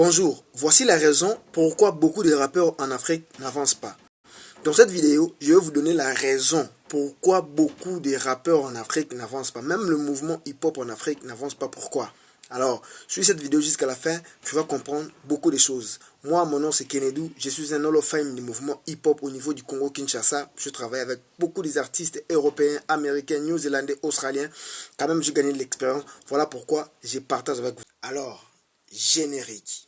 Bonjour, voici la raison pourquoi beaucoup de rappeurs en Afrique n'avancent pas. Dans cette vidéo, je vais vous donner la raison pourquoi beaucoup de rappeurs en Afrique n'avancent pas. Même le mouvement hip-hop en Afrique n'avance pas. Pourquoi? Alors, suis cette vidéo jusqu'à la fin, tu vas comprendre beaucoup de choses. Moi, mon nom c'est Kennedy, je suis un Hall of Fame du mouvement hip-hop au niveau du Congo-Kinshasa. Je travaille avec beaucoup d'artistes européens, américains, néo-zélandais, australiens. Quand même, j'ai gagné de l'expérience. Voilà pourquoi je partage avec vous. Alors, générique.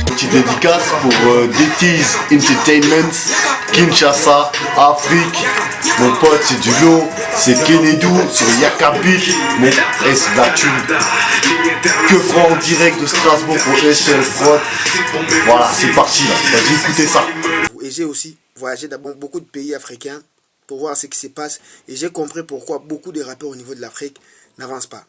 Petite dédicace pour DT's Entertainment, Kinshasa, Afrique. Mon pote c'est du lot, c'est Kennedy sur Yakabit, mon S Latu. Que prend en direct de Strasbourg pour SL Prod. Voilà, c'est parti là, vas-y écoutez ça. Et j'ai aussi voyagé dans beaucoup de pays africains pour voir ce qui se passe. Et j'ai compris pourquoi beaucoup de rappeurs au niveau de l'Afrique n'avancent pas.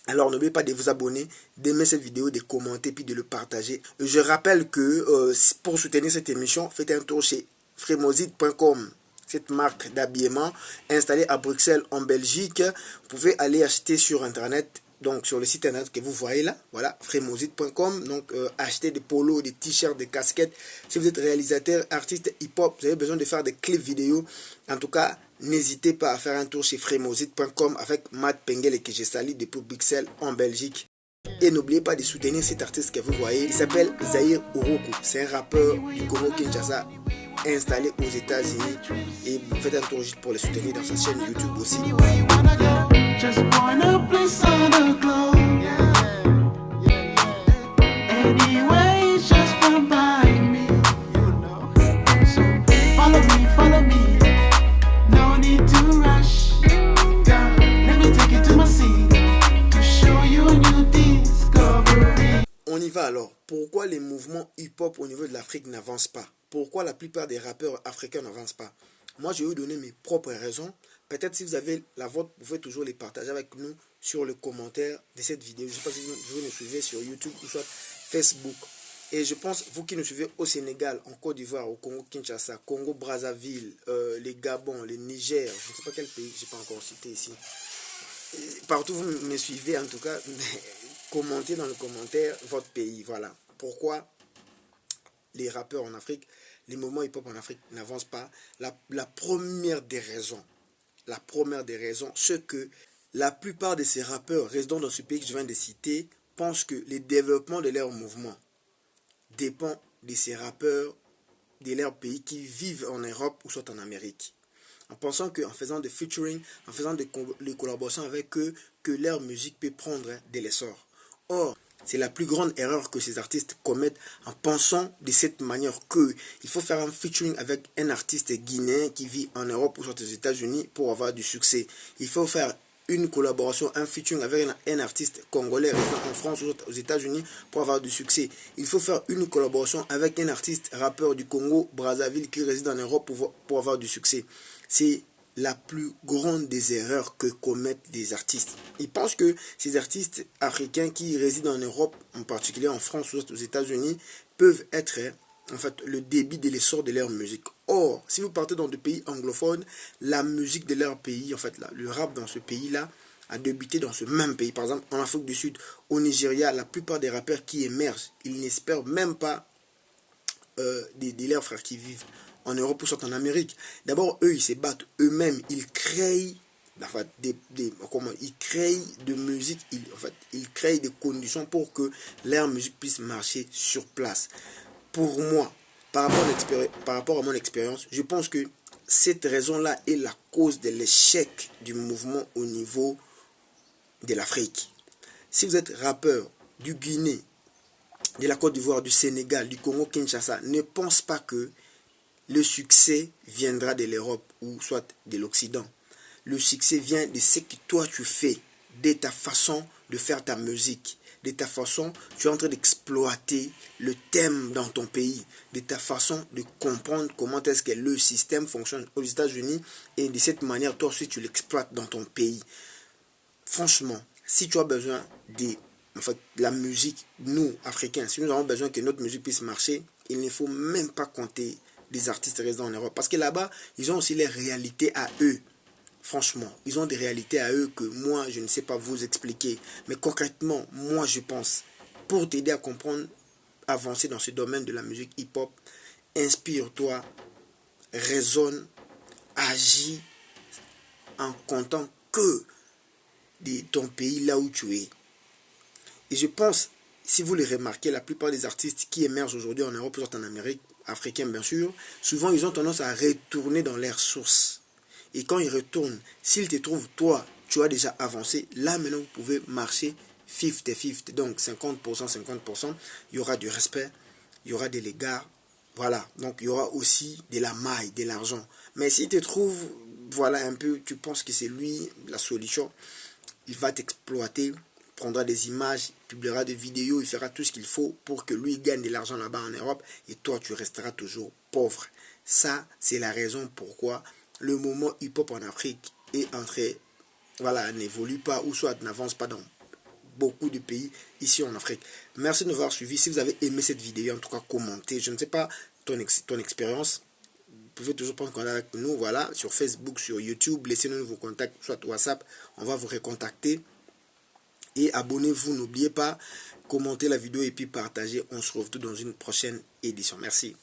Alors n'oubliez pas de vous abonner, d'aimer cette vidéo, de commenter puis de le partager. Je rappelle que pour soutenir cette émission, faites un tour chez Fremozid.com. Cette marque d'habillement installée à Bruxelles en Belgique. Vous pouvez aller acheter sur internet, donc sur le site internet que vous voyez là, voilà, Fremozid.com. Donc acheter des polos, des t-shirts, des casquettes. Si vous êtes réalisateur, artiste hip-hop, vous avez besoin de faire des clips vidéo. En tout cas, n'hésitez pas à faire un tour chez Fremozid.com avec Matt Pengel et que je salue depuis Bruxelles en Belgique. Et n'oubliez pas de soutenir cet artiste que vous voyez. Il s'appelle Zahir Ouroukou. C'est un rappeur du Congo-Kinshasa installé aux États-Unis. Et vous faites un tour juste pour le soutenir dans sa chaîne YouTube aussi. On y va alors. Pourquoi les mouvements hip-hop au niveau de l'Afrique n'avancent pas? Pourquoi la plupart des rappeurs africains n'avancent pas? Moi, je vais vous donner mes propres raisons. Peut-être si vous avez la vôtre, vous pouvez toujours les partager avec nous sur le commentaire de cette vidéo. Je ne sais pas si vous nous suivez sur YouTube ou sur Facebook. Et je pense, vous qui nous suivez au Sénégal, en Côte d'Ivoire, au Congo-Kinshasa, Congo-Brazzaville, les Gabon, les Niger, je ne sais pas quel pays, je n'ai pas encore cité ici. Partout vous me suivez en tout cas, commentez dans le commentaire votre pays. Voilà pourquoi les rappeurs en Afrique, les mouvements hip-hop en Afrique n'avancent pas. La première des raisons, c'est que la plupart de ces rappeurs résidant dans ce pays que je viens de citer pensent que le développement de leur mouvement dépend de ces rappeurs de leur pays qui vivent en Europe ou soit en Amérique. En pensant qu'en faisant des featuring, en faisant des collaborations avec eux, que leur musique peut prendre de l'essor. Or, c'est la plus grande erreur que ces artistes commettent en pensant de cette manière qu'il faut faire un featuring avec un artiste guinéen qui vit en Europe ou soit aux États-Unis pour avoir du succès. Il faut faire une collaboration, un featuring avec un artiste congolais en France ou aux États-Unis pour avoir du succès. Il faut faire une collaboration avec un artiste rappeur du Congo, Brazzaville, qui réside en Europe pour avoir du succès. C'est la plus grande des erreurs que commettent les artistes. Ils pensent que ces artistes africains qui résident en Europe, en particulier en France ou aux États-Unis, peuvent être en fait le débit de l'essor de leur musique. Or, si vous partez dans des pays anglophones, la musique de leur pays, en fait, là, le rap dans ce pays-là, a débuté dans ce même pays. Par exemple, en Afrique du Sud, au Nigeria, la plupart des rappeurs qui émergent, ils n'espèrent même pas de leurs frères qui vivent en Europe ou soit en Amérique. D'abord, eux, ils se battent eux-mêmes. Ils créent ils créent de musique, ils créent des conditions pour que leur musique puisse marcher sur place. Pour moi, par rapport à mon expérience, je pense que cette raison-là est la cause de l'échec du mouvement au niveau de l'Afrique. Si vous êtes rappeur du Guinée, de la Côte d'Ivoire, du Sénégal, du Congo-Kinshasa, ne pense pas que le succès viendra de l'Europe ou soit de l'Occident. Le succès vient de ce que toi tu fais, de ta façon de faire ta musique, de ta façon, tu es en train d'exploiter le thème dans ton pays, de ta façon de comprendre comment est-ce que le système fonctionne aux États-Unis et de cette manière, toi aussi tu l'exploites dans ton pays. Franchement, si tu as besoin de en fait, la musique, nous, Africains, si nous avons besoin que notre musique puisse marcher, il ne faut même pas compter des artistes résidents en Europe. Parce que là-bas, ils ont aussi les réalités à eux. Franchement, ils ont des réalités à eux que moi, je ne sais pas vous expliquer. Mais concrètement, moi, je pense, pour t'aider à comprendre, avancer dans ce domaine de la musique hip-hop, inspire-toi, raisonne, agis en comptant que de ton pays là où tu es. Et je pense, si vous le remarquez, la plupart des artistes qui émergent aujourd'hui en Europe, surtout en Amérique, africains bien sûr, souvent ils ont tendance à retourner dans leurs sources. Et quand ils retournent, s'ils te trouvent, toi, tu as déjà avancé, là maintenant vous pouvez marcher 50-50, donc 50%, 50%, il y aura du respect, il y aura des égards, voilà, donc il y aura aussi de la maille, de l'argent. Mais s'il te trouve, voilà un peu, tu penses que c'est lui la solution, il va t'exploiter, prendra des images, publiera des vidéos, il fera tout ce qu'il faut pour que lui gagne de l'argent là-bas en Europe et toi tu resteras toujours pauvre. Ça, c'est la raison pourquoi le mouvement hip-hop en Afrique est entré, voilà, n'évolue pas ou soit n'avance pas dans beaucoup de pays ici en Afrique. Merci de nous avoir suivis. Si vous avez aimé cette vidéo, en tout cas commentez. Je ne sais pas ton expérience. Vous pouvez toujours prendre contact avec nous, voilà, sur Facebook, sur YouTube. Laissez-nous vos contacts, soit WhatsApp. On va vous recontacter. Et abonnez-vous, n'oubliez pas, commentez la vidéo et puis partagez. On se retrouve dans une prochaine édition. Merci.